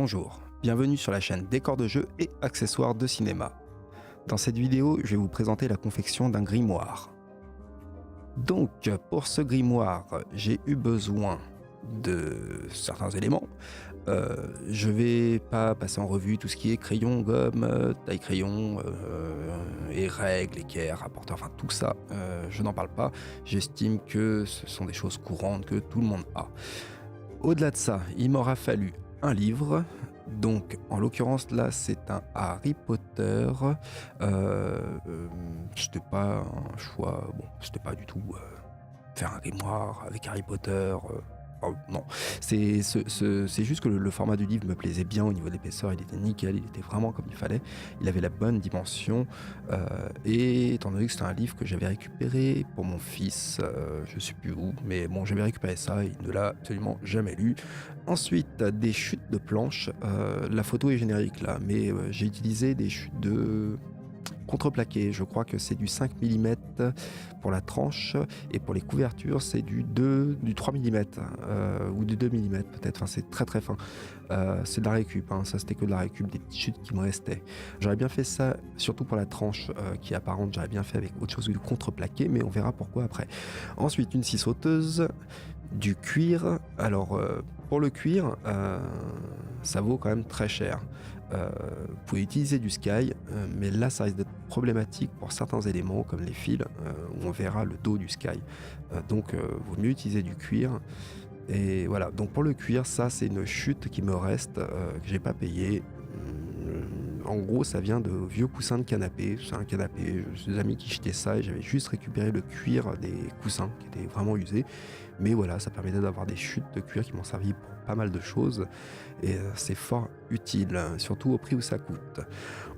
Bonjour, bienvenue sur la chaîne Décor de jeux et accessoires de cinéma. Dans cette vidéo, je vais vous présenter la confection d'un grimoire. Donc, pour ce grimoire, j'ai eu besoin de certains éléments. Je vais pas passer en revue tout ce qui est crayon, gomme, taille crayon, et règles, équerres, rapporteurs, enfin tout ça, je n'en parle pas. J'estime que ce sont des choses courantes que tout le monde a. Au-delà de ça, il m'aura fallu un livre. Donc, en l'occurrence, là, c'est un Harry Potter. C'était pas un choix. Bon, c'était pas du tout faire un grimoire avec Harry Potter. Oh, non, c'est juste que le format du livre me plaisait bien au niveau de l'épaisseur, il était nickel, il était vraiment comme il fallait, il avait la bonne dimension, et étant donné que c'était un livre que j'avais récupéré pour mon fils, je sais plus où, mais bon, j'avais récupéré ça, il ne l'a absolument jamais lu. Ensuite, des chutes de planches, la photo est générique là, mais j'ai utilisé des chutes de contreplaqué, je crois que c'est du 5 mm pour la tranche, et pour les couvertures c'est du 3 mm ou du 2 mm peut-être, enfin c'est très très fin, c'est de la récup, hein. Ça c'était que de la récup, des petites chutes qui me restaient. J'aurais bien fait ça, surtout pour la tranche qui est apparente, j'aurais bien fait avec autre chose que du contreplaqué, mais on verra pourquoi après. Ensuite, une scie sauteuse, du cuir. Alors pour le cuir, ça vaut quand même très cher. Vous pouvez utiliser du Sky, mais là ça risque d'être problématique pour certains éléments comme les fils, où on verra le dos du Sky. Donc vaut mieux utiliser du cuir. Et voilà, donc pour le cuir, ça c'est une chute qui me reste, que j'ai pas payé. En gros, ça vient de vieux coussins de canapé. C'est un canapé, j'ai des amis qui jetaient ça et j'avais juste récupéré le cuir des coussins qui étaient vraiment usés. Mais voilà, ça permettait d'avoir des chutes de cuir qui m'ont servi pour pas mal de choses. Et c'est fort utile, surtout au prix où ça coûte.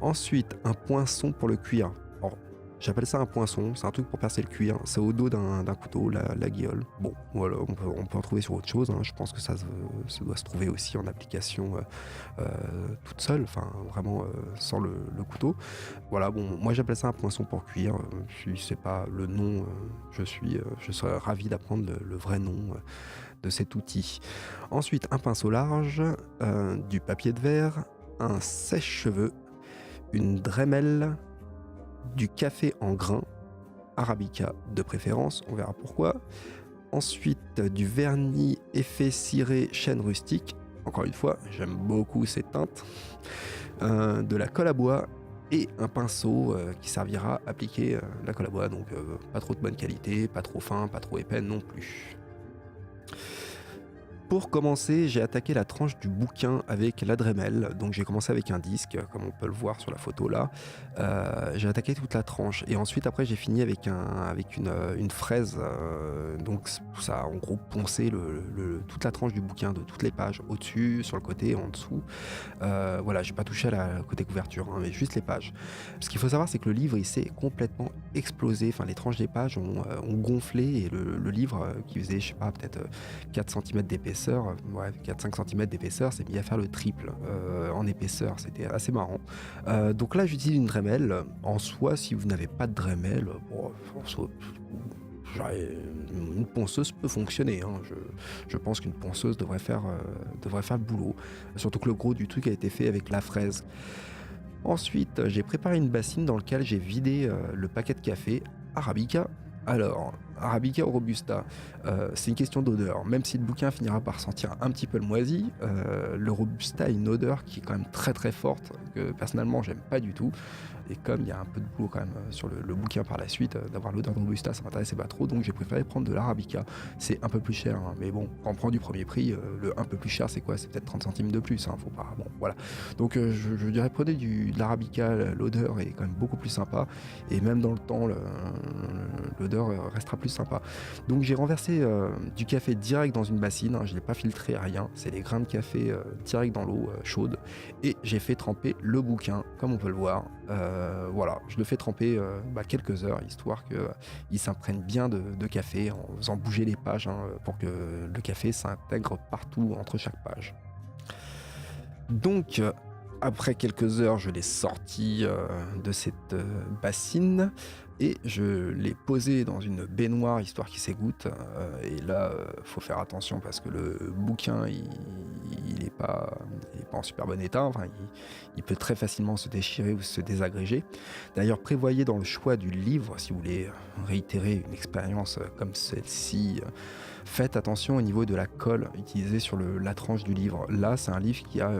Ensuite, un poinçon pour le cuir. Alors, j'appelle ça un poinçon, c'est un truc pour percer le cuir. C'est au dos d'un couteau, la guiole. Bon, voilà, on peut en trouver sur autre chose, hein. Je pense que ça doit se trouver aussi en application toute seule, enfin vraiment sans le couteau. Voilà, bon, moi j'appelle ça un poinçon pour cuir. Si c'est pas le nom, je serais ravi d'apprendre le vrai nom de cet outil. Ensuite, un pinceau large, du papier de verre, un sèche-cheveux, une Dremel, du café en grains, Arabica de préférence, on verra pourquoi. Ensuite, du vernis effet ciré chêne rustique, encore une fois, j'aime beaucoup ces teintes, de la colle à bois et un pinceau qui servira à appliquer la colle à bois, donc pas trop de bonne qualité, pas trop fin, pas trop épais non plus. Pour commencer, j'ai attaqué la tranche du bouquin avec la Dremel. Donc j'ai commencé avec un disque, comme on peut le voir sur la photo là. J'ai attaqué toute la tranche et ensuite après j'ai fini avec une fraise. Donc ça a en gros poncé toute la tranche du bouquin de toutes les pages, au-dessus, sur le côté, en dessous. Voilà, j'ai pas touché à la côté couverture, hein, mais juste les pages. Ce qu'il faut savoir, c'est que le livre il s'est complètement explosé. Enfin, les tranches des pages ont gonflé et le livre qui faisait, je sais pas, peut-être 4 cm d'épaisseur, ouais, 4-5 cm d'épaisseur, s'est mis à faire le triple en épaisseur. C'était assez marrant. Donc là, j'utilise une Dremel. En soi, si vous n'avez pas de Dremel, bon, en soi, une ponceuse peut fonctionner, hein. Je pense qu'une ponceuse devrait faire le boulot. Surtout que le gros du truc a été fait avec la fraise. Ensuite, j'ai préparé une bassine dans laquelle j'ai vidé le paquet de café Arabica. Alors, Arabica ou Robusta, c'est une question d'odeur. Même si le bouquin finira par sentir un petit peu le moisi, le Robusta a une odeur qui est quand même très très forte, que personnellement j'aime pas du tout. Et comme il y a un peu de boulot quand même sur le bouquin par la suite, d'avoir l'odeur de Robusta, ça m'intéressait pas trop, donc j'ai préféré prendre de l'Arabica. C'est un peu plus cher, hein, mais bon, quand on prend du premier prix, le un peu plus cher c'est quoi? C'est peut-être 30 centimes de plus, hein, faut pas... Bon, voilà. Donc je dirais prenez de l'Arabica, l'odeur est quand même beaucoup plus sympa, et même dans le temps, l'odeur restera plus sympa. Donc j'ai renversé du café direct dans une bassine, hein, je l'ai pas filtré, rien, c'est les grains de café direct dans l'eau chaude, et j'ai fait tremper le bouquin, comme on peut le voir. Voilà, je le fais tremper quelques heures, histoire qu'il s'imprègne bien de café, en faisant bouger les pages, hein, pour que le café s'intègre partout entre chaque page. Donc, Après quelques heures, je l'ai sorti de cette bassine et je l'ai posé dans une baignoire histoire qu'il s'égoutte. Et là, faut faire attention parce que le bouquin, il est pas, il est pas en super bon état. Enfin, il peut très facilement se déchirer ou se désagréger. D'ailleurs, prévoyez dans le choix du livre, si vous voulez réitérer une expérience comme celle-ci, faites attention au niveau de la colle utilisée sur la tranche du livre. Là, c'est un livre qui a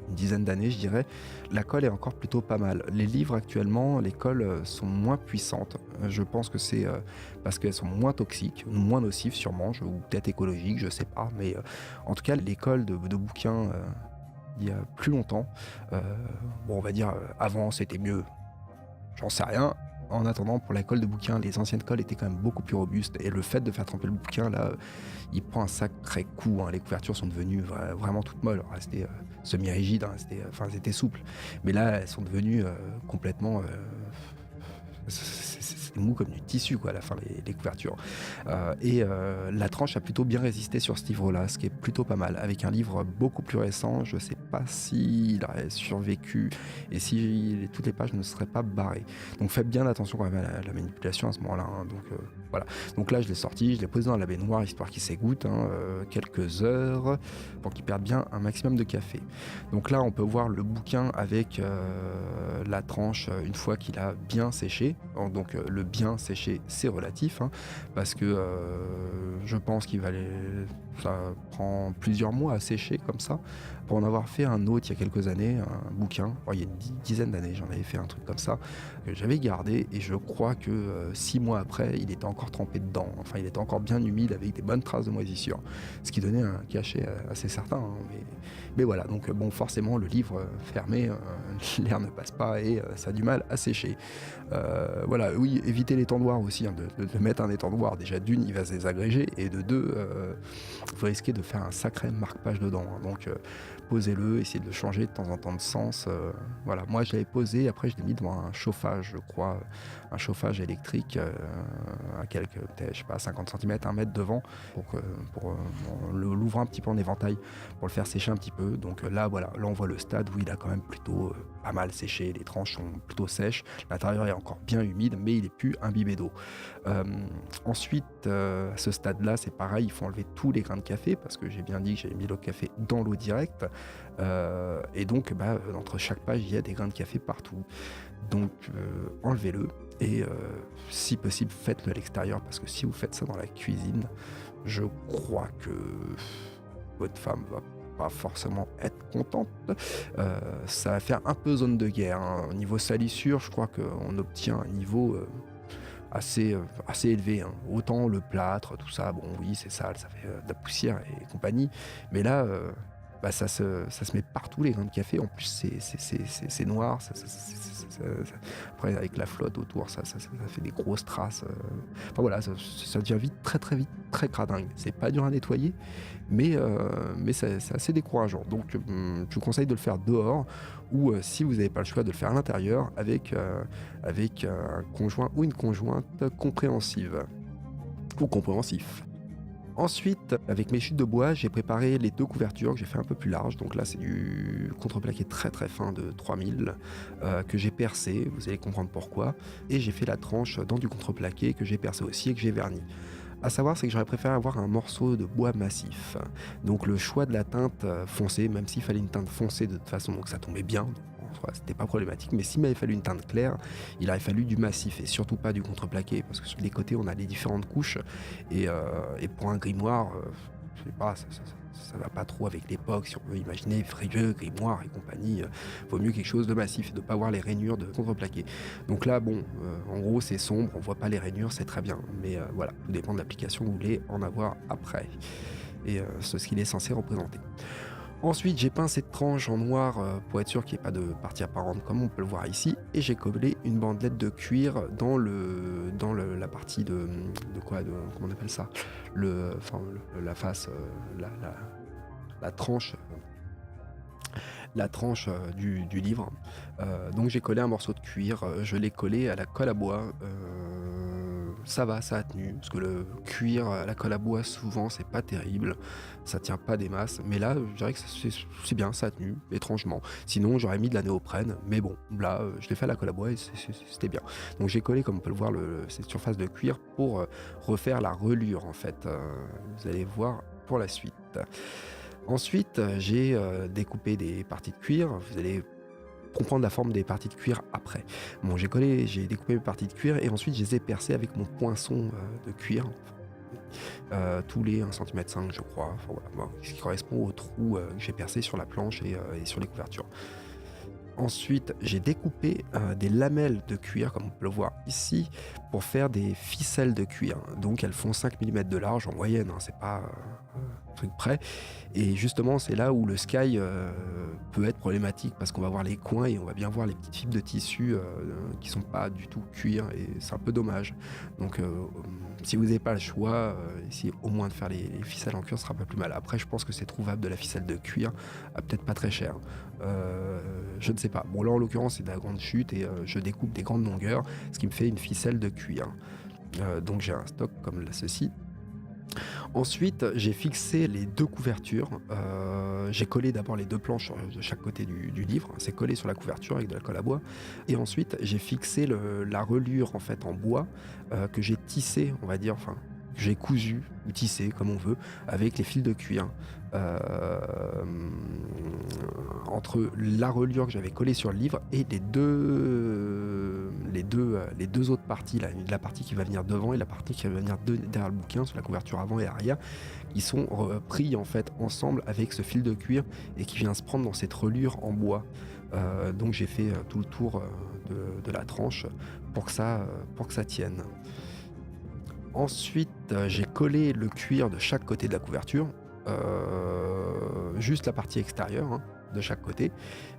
une dizaine d'années, je dirais. La colle est encore plutôt pas mal. Les livres actuellement, les colles sont moins puissantes. Je pense que c'est parce qu'elles sont moins toxiques, moins nocives sûrement, ou peut-être écologiques, je sais pas. Mais en tout cas, les colles de bouquins il y a plus longtemps, bon, on va dire avant c'était mieux, j'en sais rien. En attendant, pour la colle de bouquin, les anciennes colles étaient quand même beaucoup plus robustes. Et le fait de faire tremper le bouquin, là, il prend un sacré coup. Hein. Les couvertures sont devenues vraiment toutes molles. Elles étaient semi-rigides, hein. Elles étaient souples. Mais là, elles sont devenues complètement... c'est mou comme du tissu, quoi, à la fin, les couvertures. La tranche a plutôt bien résisté sur ce livre-là, ce qui est plutôt pas mal. Avec un livre beaucoup plus récent, je sais pas s'il aurait survécu et si toutes les pages ne seraient pas barrées. Donc faites bien attention quand même à la manipulation à ce moment-là. Hein. Donc voilà. Donc là, je l'ai sorti, je l'ai posé dans la baignoire histoire qu'il s'égoutte, hein, quelques heures pour qu'il perde bien un maximum de café. Donc là, on peut voir le bouquin avec la tranche une fois qu'il a bien séché. Donc le bien séché, c'est relatif, hein, parce que je pense ça prend plusieurs mois à sécher comme ça. Pour en avoir fait un autre il y a quelques années, un bouquin, il y a une dizaine d'années, j'en avais fait un truc comme ça, que j'avais gardé et je crois que 6 mois après, il était encore trempé dedans. Enfin, il était encore bien humide avec des bonnes traces de moisissure, ce qui donnait un cachet assez certain. Hein, mais voilà, donc bon, forcément, le livre fermé, l'air ne passe pas et ça a du mal à sécher. Voilà, oui, évitez l'étendoir aussi, hein, de mettre un étendoir. Déjà, d'une, il va se désagréger et de deux, vous risquez de faire un sacré marque-page dedans. Hein, donc, posez-le, essayez de le changer de temps en temps de sens. Voilà, moi je l'avais posé, après je l'ai mis devant un chauffage, je crois, un chauffage électrique à quelques, peut-être, je sais pas, 50 cm, 1 mètre devant, pour l'ouvrir un petit peu en éventail, pour le faire sécher un petit peu. Donc là, voilà, là on voit le stade où il a quand même plutôt pas mal séché, les tranches sont plutôt sèches, l'intérieur est encore bien humide, mais il est plus imbibé d'eau. Ensuite, à ce stade-là, c'est pareil, il faut enlever tous les grains de café, parce que j'ai bien dit que j'avais mis le café dans l'eau directe. Et donc, entre chaque page, il y a des grains de café partout. Donc, enlevez-le. Et si possible, faites-le à l'extérieur, parce que si vous faites ça dans la cuisine, je crois que votre femme va pas forcément être contente. Ça va faire un peu zone de guerre. Hein. Au niveau salissure, je crois qu'on obtient un niveau... assez élevé. Hein. Autant le plâtre, tout ça, bon oui c'est sale, ça fait de la poussière et compagnie, mais là ça se met partout les grains de café, en plus c'est noir, après avec la flotte autour, ça fait des grosses traces. Enfin voilà, ça devient vite, très vite, très cradingue. C'est pas dur à nettoyer, mais c'est assez décourageant. Donc je vous conseille de le faire dehors, ou si vous n'avez pas le choix, de le faire à l'intérieur avec un conjoint ou une conjointe compréhensive ou compréhensif. Ensuite, avec mes chutes de bois, j'ai préparé les 2 couvertures que j'ai fait un peu plus larges. Donc là, c'est du contreplaqué très fin de 3000 que j'ai percé, vous allez comprendre pourquoi. Et j'ai fait la tranche dans du contreplaqué que j'ai percé aussi et que j'ai verni. À savoir, c'est que j'aurais préféré avoir un morceau de bois massif. Donc le choix de la teinte foncée, même s'il fallait une teinte foncée de toute façon, donc ça tombait bien. C'était pas problématique, mais s'il m'avait fallu une teinte claire, il aurait fallu du massif et surtout pas du contreplaqué, parce que sur les côtés on a les différentes couches et pour un grimoire, je sais pas, ça va pas trop avec l'époque. Si on veut imaginer vieux grimoire et compagnie, vaut mieux quelque chose de massif et de pas voir les rainures de contreplaqué. Donc là, bon, en gros c'est sombre, on voit pas les rainures, c'est très bien, mais voilà, tout dépend de l'application que vous voulez en avoir après et ce qu'il est censé représenter. Ensuite, j'ai peint cette tranche en noir pour être sûr qu'il n'y ait pas de partie apparente comme on peut le voir ici. Et j'ai collé une bandelette de cuir dans la partie de quoi, comment on appelle ça, la face, la tranche. La tranche du livre. Donc j'ai collé un morceau de cuir, je l'ai collé à la colle à bois. ça va, ça a tenu, parce que le cuir, la colle à bois, souvent, c'est pas terrible, ça tient pas des masses, mais là, je dirais que c'est bien, ça a tenu, étrangement. Sinon, j'aurais mis de la néoprène, mais bon, là, je l'ai fait à la colle à bois et c'était bien. Donc j'ai collé, comme on peut le voir, cette surface de cuir pour refaire la relure, en fait. Vous allez voir pour la suite. Ensuite, j'ai découpé des parties de cuir. Vous allez comprendre la forme des parties de cuir après. Bon, j'ai découpé mes parties de cuir et ensuite je les ai percées avec mon poinçon de cuir, tous les 1,5 cm je crois, enfin, voilà, bon, ce qui correspond au trou que j'ai percé sur la planche et sur les couvertures. Ensuite, j'ai découpé des lamelles de cuir, comme on peut le voir ici, pour faire des ficelles de cuir. Donc elles font 5 mm de large en moyenne, hein, c'est pas un truc près. Et justement, c'est là où le sky peut être problématique, parce qu'on va voir les coins et on va bien voir les petites fibres de tissu qui sont pas du tout cuir, et c'est un peu dommage. Donc si vous n'avez pas le choix, essayez au moins de faire les ficelles en cuir, ce sera pas plus mal. Après, je pense que c'est trouvable de la ficelle de cuir, à peut-être pas très cher. Je ne sais pas. Bon, là en l'occurrence, c'est de la grande chute et je découpe des grandes longueurs, ce qui me fait une ficelle de cuir. Donc j'ai un stock comme ceci. Ensuite, j'ai fixé les deux couvertures. J'ai collé d'abord les deux planches de chaque côté du livre. C'est collé sur la couverture avec de la colle à bois. Et ensuite, j'ai fixé la reliure en fait en bois que j'ai tissé, on va dire, enfin que j'ai cousu ou tissé comme on veut avec les fils de cuir. Entre la reliure que j'avais collée sur le livre et les deux autres parties, la partie qui va venir devant et la partie qui va venir derrière le bouquin, sur la couverture avant et arrière, qui sont pris en fait ensemble avec ce fil de cuir et qui vient se prendre dans cette reliure en bois. Donc j'ai fait tout le tour de la tranche pour que ça tienne. Ensuite, j'ai collé le cuir de chaque côté de la couverture, juste la partie extérieure, hein, de chaque côté.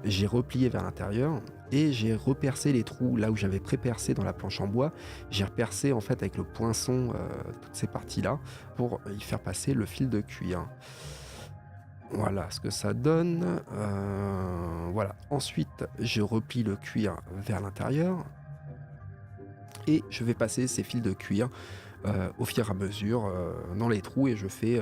J'ai replié vers l'intérieur et j'ai repercé les trous là où j'avais pré-percé dans la planche en bois. J'ai repercé en fait avec le poinçon toutes ces parties-là pour y faire passer le fil de cuir. Voilà ce que ça donne. Voilà. Ensuite, je replie le cuir vers l'intérieur et je vais passer ces fils de cuir au fur et à mesure dans les trous et je fais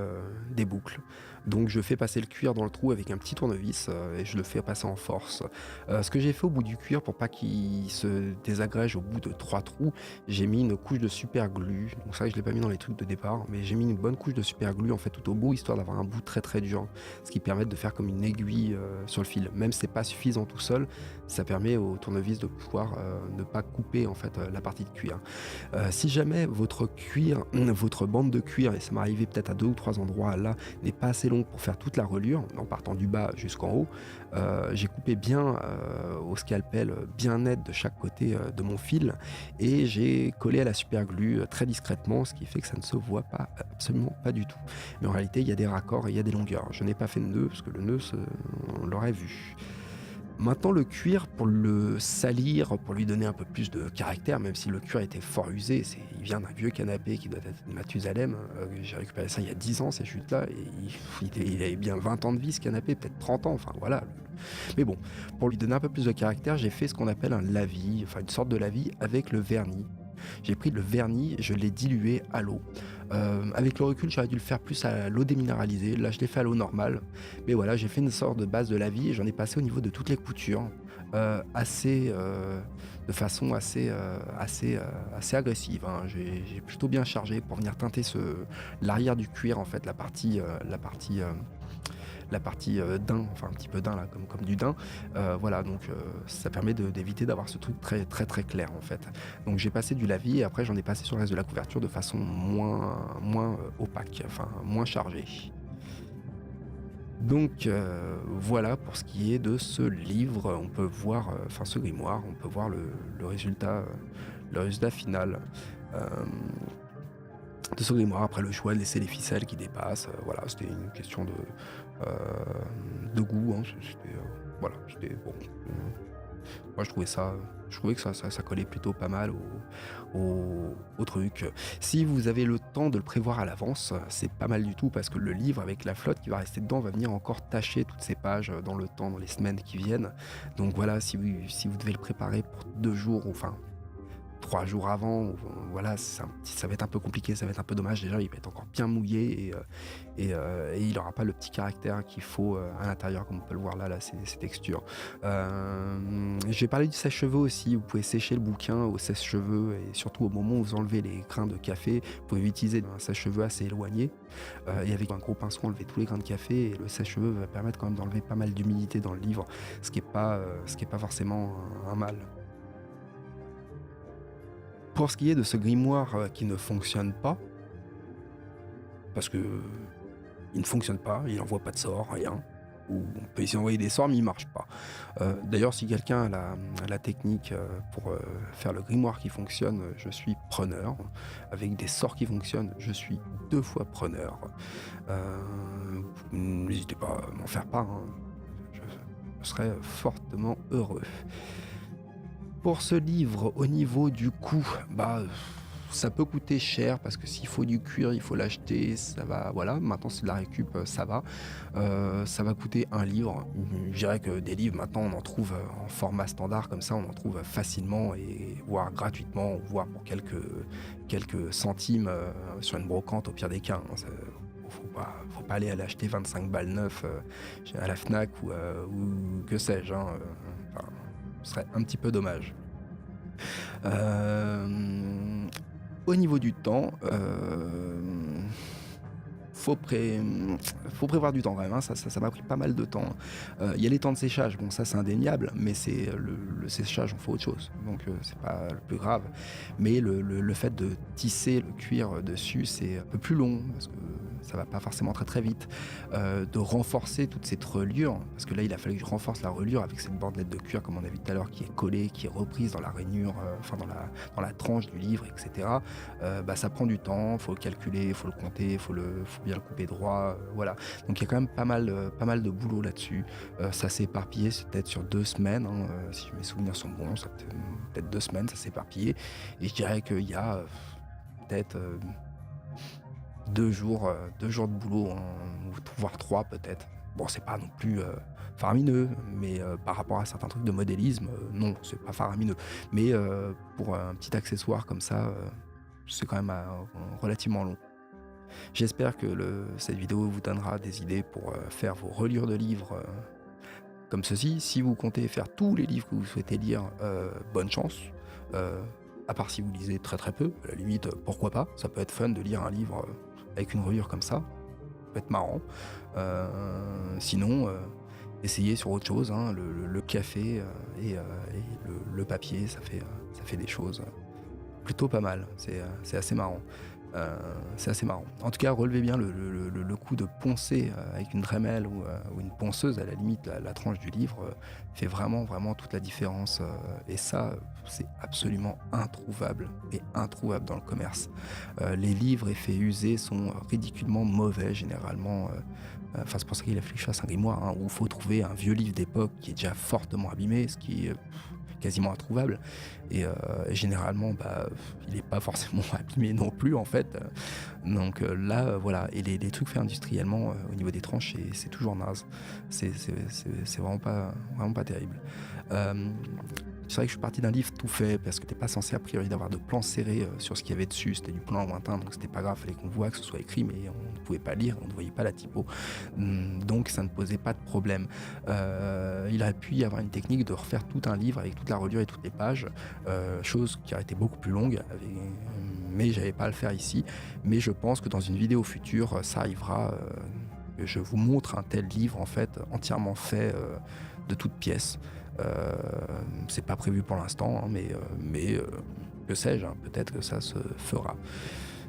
des boucles. Donc je fais passer le cuir dans le trou avec un petit tournevis et je le fais passer en force. Ce que j'ai fait au bout du cuir pour pas qu'il se désagrège au bout de 3 trous, j'ai mis une couche de super glue. Donc ça je l'ai pas mis dans les trucs de départ, mais j'ai mis une bonne couche de super glue en fait tout au bout, histoire d'avoir un bout très très dur, ce qui permet de faire comme une aiguille sur le fil. Même si c'est pas suffisant tout seul, ça permet au tournevis de pouvoir ne pas couper en fait la partie de cuir. Si jamais votre cuir, votre bande de cuir, et ça m'est arrivé peut-être à 2 ou 3 endroits là, n'est pas assez long pour faire toute la reliure, en partant du bas jusqu'en haut, j'ai coupé bien au scalpel, bien net de chaque côté de mon fil, et j'ai collé à la super glue très discrètement, ce qui fait que ça ne se voit pas, absolument pas du tout. Mais en réalité, il y a des raccords et il y a des longueurs. Je n'ai pas fait de nœud, parce que le nœud, on l'aurait vu. Maintenant, le cuir, pour le salir, pour lui donner un peu plus de caractère, même si le cuir était fort usé, il vient d'un vieux canapé qui doit être de Mathusalem. J'ai récupéré ça il y a 10 ans, ces chutes-là, et il avait bien 20 ans de vie, ce canapé, peut-être 30 ans, enfin voilà. Mais bon, pour lui donner un peu plus de caractère, j'ai fait ce qu'on appelle un lavis, enfin une sorte de lavis avec le vernis. J'ai pris le vernis, je l'ai dilué à l'eau. Avec le recul, j'aurais dû le faire plus à l'eau déminéralisée. Là, je l'ai fait à l'eau normale. Mais voilà, j'ai fait une sorte de base de lavis et j'en ai passé au niveau de toutes les coutures, de façon assez agressive, hein. J'ai plutôt bien chargé pour venir teinter l'arrière du cuir, en fait, la partie daim, enfin un petit peu daim là, comme du daim. Voilà, donc ça permet d'éviter d'avoir ce truc très très très clair en fait. Donc j'ai passé du lavis et après j'en ai passé sur le reste de la couverture de façon moins opaque, enfin moins chargée. Donc voilà pour ce qui est de ce livre. On peut voir, enfin ce grimoire, on peut voir le résultat final. Euh, de ce grimoire. Après le choix de laisser les ficelles qui dépassent, voilà, c'était une question de goût, hein. Voilà, c'était bon. Moi je trouvais que ça collait plutôt pas mal au truc. Si vous avez le temps de le prévoir à l'avance, c'est pas mal du tout, parce que le livre avec la flotte qui va rester dedans va venir encore tacher toutes ces pages dans le temps, dans les semaines qui viennent. Donc voilà, si vous devez le préparer pour 2 jours, enfin 3 jours avant, voilà, ça va être un peu compliqué, ça va être un peu dommage. Déjà, il va être encore bien mouillé et il n'aura pas le petit caractère qu'il faut à l'intérieur, comme on peut le voir là, ces textures. J'ai parlé du sèche-cheveux aussi. Vous pouvez sécher le bouquin au sèche-cheveux et surtout au moment où vous enlevez les grains de café, vous pouvez utiliser un sèche-cheveux assez éloigné et avec un gros pinceau enlever tous les grains de café et le sèche-cheveux va permettre quand même d'enlever pas mal d'humidité dans le livre, ce qui est pas forcément un mal. Pour ce qui est de ce grimoire qui ne fonctionne pas, parce que il ne fonctionne pas, il n'envoie pas de sort, rien. Ou on peut essayer d'envoyer des sorts, mais il ne marche pas. D'ailleurs, si quelqu'un a la technique pour faire le grimoire qui fonctionne, je suis preneur. Avec des sorts qui fonctionnent, je suis 2 fois preneur. N'hésitez pas à m'en faire part, hein. Je serais fortement heureux. Pour ce livre, au niveau du coût, ça peut coûter cher parce que s'il faut du cuir, il faut l'acheter, ça va, voilà. Maintenant, c'est de la récup, ça va. Ça va coûter un livre. Je dirais que des livres, maintenant, on en trouve en format standard, comme ça, on en trouve facilement et voire gratuitement, voire pour quelques centimes sur une brocante, au pire des cas, hein. Faut pas aller l'acheter 25 balles neuf à la Fnac ou que sais-je, hein. Enfin, ce serait un petit peu dommage. Au niveau du temps, faut, pré... faut prévoir du temps quand même, hein. Ça m'a pris pas mal de temps. Il y a les temps de séchage, bon ça c'est indéniable, mais c'est le séchage, on fait autre chose, donc c'est pas le plus grave. Mais le fait de tisser le cuir dessus, c'est un peu plus long, parce que ça va pas forcément très très vite. De renforcer toute cette reliure, parce que là il a fallu que je renforce la reliure avec cette bandelette de cuir, comme on a vu tout à l'heure, qui est collée, qui est reprise dans la rainure, enfin dans la tranche du livre, etc. Ça prend du temps, faut le calculer, faut le compter, faut bien le couper droit, voilà. Donc il y a quand même pas mal de boulot là-dessus. Ça s'est éparpillé, c'est peut-être sur 2 semaines, hein, si mes souvenirs sont bons, ça peut-être 2 semaines, ça s'est éparpillé. Et je dirais qu'il y a peut-être 2 jours de boulot, hein, voire 3 peut-être. Bon, c'est pas non plus faramineux, mais par rapport à certains trucs de modélisme, non, c'est pas faramineux. Mais pour un petit accessoire comme ça, c'est quand même relativement long. J'espère que cette vidéo vous donnera des idées pour faire vos reliures de livres comme ceci. Si vous comptez faire tous les livres que vous souhaitez lire, bonne chance. À part si vous lisez très très peu, à la limite, pourquoi pas. Ça peut être fun de lire un livre avec une reliure comme ça. Ça peut être marrant. Sinon, essayez sur autre chose, hein. Le café et le papier, ça fait des choses plutôt pas mal. C'est assez marrant. C'est assez marrant. En tout cas, relevez bien le coup de poncer avec une Dremel ou une ponceuse, à la limite, la tranche du livre fait vraiment, vraiment toute la différence. Et ça, c'est absolument introuvable et introuvable dans le commerce. Les livres effets usés sont ridiculement mauvais, généralement. Enfin, c'est pour ça qu'il a fallu que je fasse un grimoire, hein, où il faut trouver un vieux livre d'époque qui est déjà fortement abîmé, ce qui est quasiment introuvable. Et généralement, il n'est pas forcément abîmé non plus, en fait. Donc là, voilà. Et les trucs faits industriellement au niveau des tranches, c'est toujours naze. C'est vraiment pas terrible. C'est vrai que je suis parti d'un livre tout fait parce que t'es pas censé a priori d'avoir de plan serré sur ce qu'il y avait dessus. C'était du plan lointain, donc c'était pas grave, fallait qu'on voit que ce soit écrit, mais on ne pouvait pas lire, on ne voyait pas la typo. Donc ça ne posait pas de problème. Il aurait pu y avoir une technique de refaire tout un livre avec toute la reliure et toutes les pages, chose qui aurait été beaucoup plus longue, mais j'avais pas à le faire ici. Mais je pense que dans une vidéo future, ça arrivera. Je vous montre un tel livre en fait entièrement fait de toutes pièces. C'est pas prévu pour l'instant, hein, mais que sais-je, hein, peut-être que ça se fera.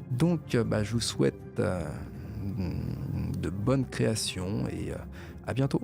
Donc je vous souhaite de bonnes créations et à bientôt.